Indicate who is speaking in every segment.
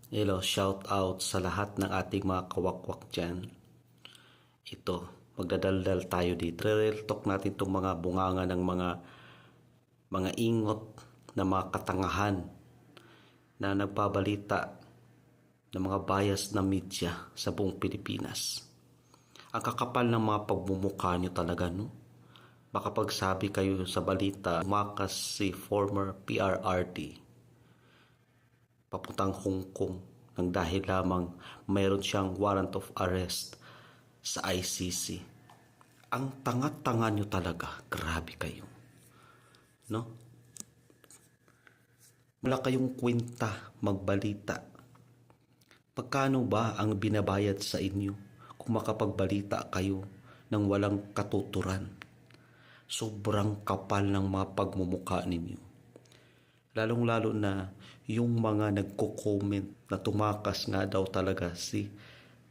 Speaker 1: Hello, shout out sa lahat ng ating mga kawakwak dyan. Ito, magdadaldal tayo dito. Real talk natin itong mga bunganga ng mga ingot na mga katangahan na nagbabalita ng mga bias na media sa buong Pilipinas. Ang kakapal ng mga pagmumukha nyo talaga, no? Baka pagsabi kayo sa balita, umakas si former PRRD papuntang Hong Kong nang dahil lamang mayroon siyang warrant of arrest sa ICC. Ang tanga-tanga nyo talaga. Grabe kayo. No? Wala kayong kwenta magbalita. Pagkano ba ang binabayad sa inyo kung makapagbalita kayo ng walang katuturan? Sobrang kapal ng mga pagmumukha ninyo. Lalong-lalo na yung mga nagko-comment na tumakas nga daw talaga si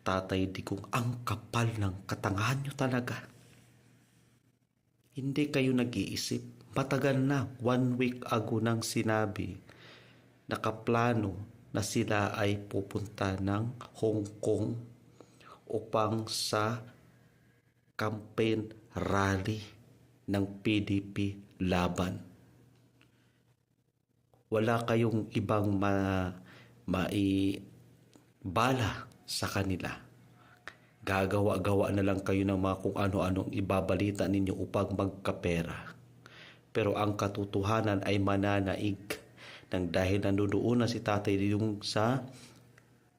Speaker 1: Tatay Digong. Ang kapal ng katangahan nyo talaga. Hindi kayo nag-iisip. Matagal na, 1 week ago nang sinabi, nakaplano na sila ay pupunta ng Hong Kong upang sa campaign rally ng PDP laban. Wala kayong ibang maibala sa kanila. Gagawa-gawa na lang kayo ng mga kung ano-anong ibabalita ninyo upang magkapera. Pero ang katotohanan ay mananaig nang dahil nandoon na si Tatay Digong sa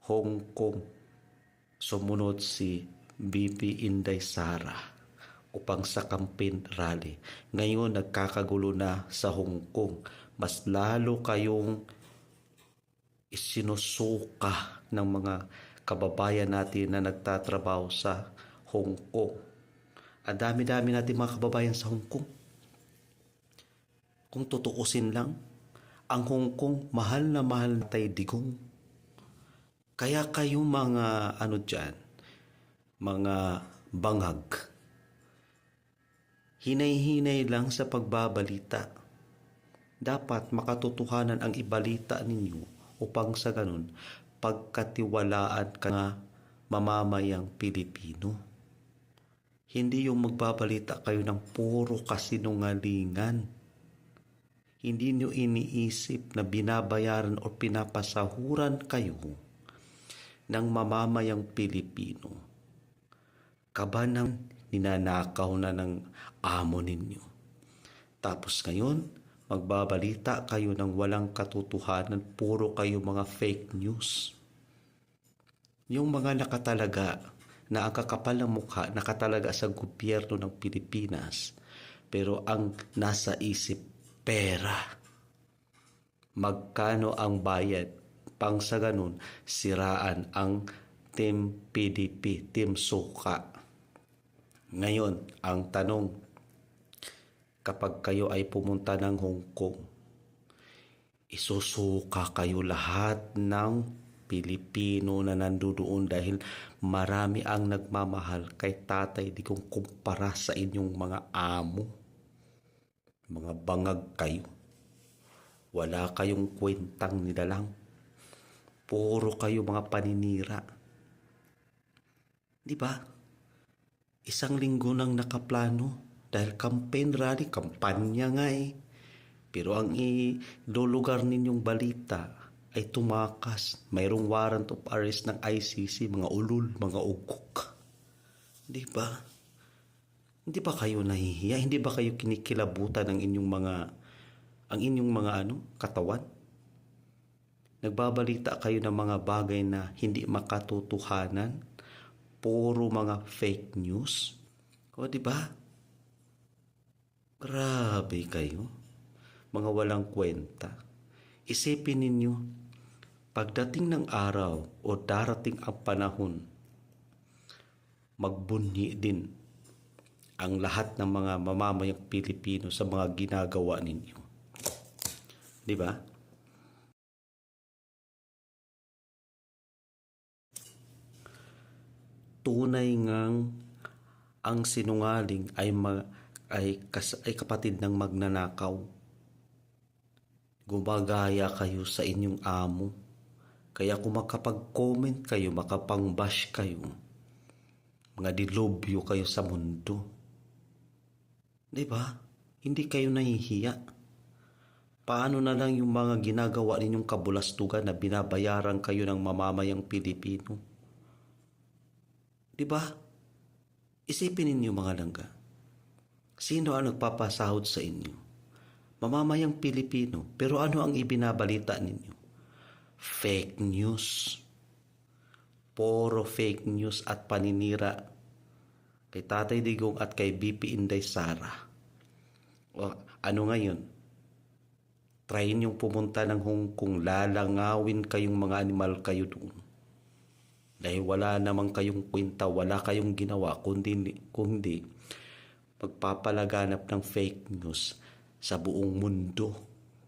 Speaker 1: Hong Kong. Sumunod si BP Inday Sara upang sa campaign rally. Ngayon nagkakagulo na sa Hong Kong. Mas lalo kayong isinusuka ng mga kababayan natin na nagtatrabaho sa Hong Kong. Ang dami-dami natin mga kababayan sa Hong Kong. Kung tutuusin lang, ang Hong Kong mahal na mahal na Tatay Digong. Kaya kayong mga mga bangag, hinay-hinay lang sa pagbabalita. Dapat makatotohanan ang ibalita ninyo upang sa ganun pagkatiwalaan ka nga mamamayang Pilipino. Hindi yung magbabalita kayo ng puro kasinungalingan. Hindi nyo iniisip na binabayaran o pinapasahuran kayo ng mamamayang Pilipino. Kaba nang ninanakaw na ng amo ninyo. Tapos ngayon, magbabalita kayo ng walang katotohanan, puro kayo mga fake news. Yung mga nakatalaga na ang kakapal ng mukha, nakatalaga sa gobyerno ng Pilipinas, pero ang nasa isip, pera. Magkano ang bayad? Pang sa ganun, siraan ang Team PDP, Team Suka. Ngayon, ang tanong, kapag kayo ay pumunta ng Hong Kong, isusuka kayo lahat ng Pilipino na nandoon dahil marami ang nagmamahal kay Tatay Digong kumpara sa inyong mga amo. Mga bangag kayo. Wala kayong kwentang nilalang. Puro kayo mga paninira. Di ba? Isang linggo nang nakaplano. Dahil campaign rally, kampanya nga eh. Pero ang ilulugar ninyong balita ay tumakas. Mayroong warrant of arrest ng ICC, mga ulul, mga ugok. Di ba? Hindi ba kayo nahihiya? Hindi ba kayo kinikilabutan ng inyong mga katawan? Nagbabalita kayo ng mga bagay na hindi makatotohanan. Puro mga fake news. O di ba? Grabe kayo, mga walang kwenta. Isipin ninyo, pagdating ng araw o darating ang panahon, magbunyi din ang lahat ng mga mamamayang Pilipino sa mga ginagawa ninyo. Di ba? Tunay ngang ang sinungaling ay kapatid ng magnanakaw. Gumagaya kayo sa inyong amo. Kaya kung makapag-comment kayo, makapang-bash kayo, mga dilobyo kayo sa mundo. Di ba? Hindi kayo nahihiya. Paano na lang yung mga ginagawa ninyong kabulastugan na binabayaran kayo ng mamamayang Pilipino? Di ba? Isipin ninyo mga langga. Sino ang nagpapasahod sa inyo? Mamamayang Pilipino. Pero ano ang ibinabalita ninyo? Fake news. Puro fake news at paninira kay Tatay Digong at kay BP Inday Sara. O, ano ngayon? Try niyong pumunta ng Hong Kong, lalangawin kayong mga animal kayo doon. Dahil wala namang kayong kwenta, wala kayong ginawa, kundi magpapalaganap ng fake news sa buong mundo.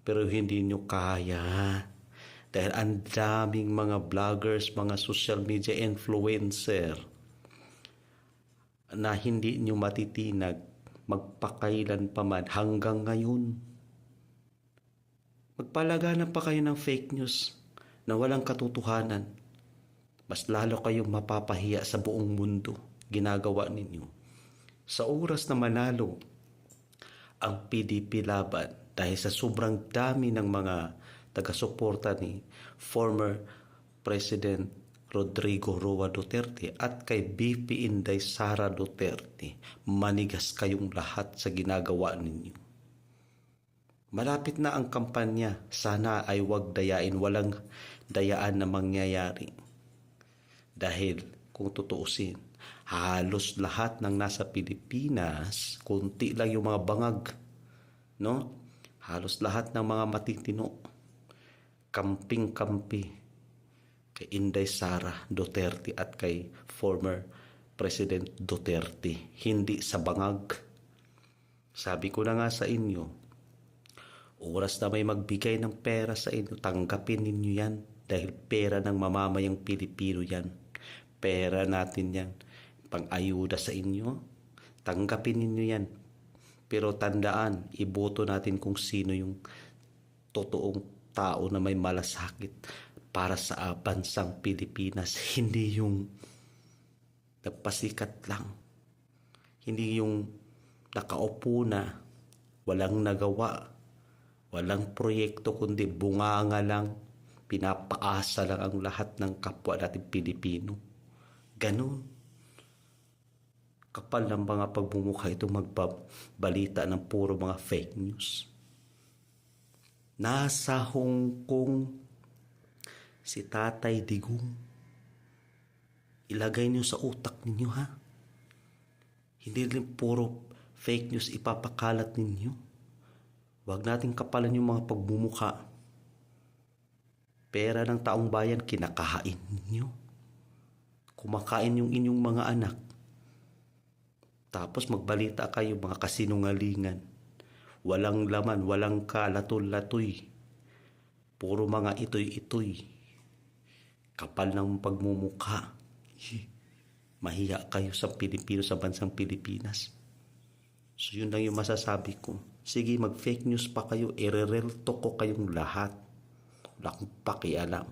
Speaker 1: Pero hindi nyo kaya. Dahil ang daming mga vloggers, mga social media influencer na hindi nyo matitinag magpakailan pa man hanggang ngayon. Magpalaganap pa kayo ng fake news na walang katotohanan. Mas lalo kayong mapapahiya sa buong mundo ginagawa ninyo. Sa oras na manalo ang PDP laban dahil sa sobrang dami ng mga taga-suporta ni former President Rodrigo Roa Duterte at kay BP Inday Sara Duterte, manigas kayong lahat sa ginagawa ninyo. Malapit na ang kampanya, sana ay wag dayain, walang dayaan na mangyayari. Dahil kung tutuusin, halos lahat ng nasa Pilipinas, kunti lang yung mga bangag, no? Halos lahat ng mga matitino, kamping-kampi kay Inday Sara Duterte at kay former President Duterte, hindi sa bangag. Sabi ko na nga sa inyo, oras na may magbigay ng pera sa inyo, tanggapin ninyo yan dahil pera ng mamamayang Pilipino yan. Pera natin yan, pang-ayuda sa inyo, tanggapin ninyo yan. Pero tandaan, iboto natin kung sino yung totoong tao na may malasakit para sa bansang Pilipinas, hindi yung nagpasikat lang, hindi yung nakaupo na walang nagawa, walang proyekto kundi bunganga lang, pinapaasa lang ang lahat ng kapwa natin Pilipino. Ganun kapal ng mga pagmumukha ito magbabalita ng puro mga fake news. Nasa Hong Kong si Tatay Digong. Ilagay niyo sa utak ninyo, ha? Hindi rin puro fake news ipapakalat ninyo. Huwag nating kapalan yung mga pagmumukha. Pera ng taong bayan kinakain ninyo. Kumakain yung inyong mga anak. Tapos magbalita kayo mga kasinungalingan. Walang laman, walang kalatul-latoy. Puro mga itoy-itoy. Kapal ng pagmumukha. Mahiya kayo sa Pilipino, sa bansang Pilipinas. So yun lang yung masasabi ko. Sige, mag-fake news pa kayo, irerelto ko kayong lahat. Wala akong pakialam.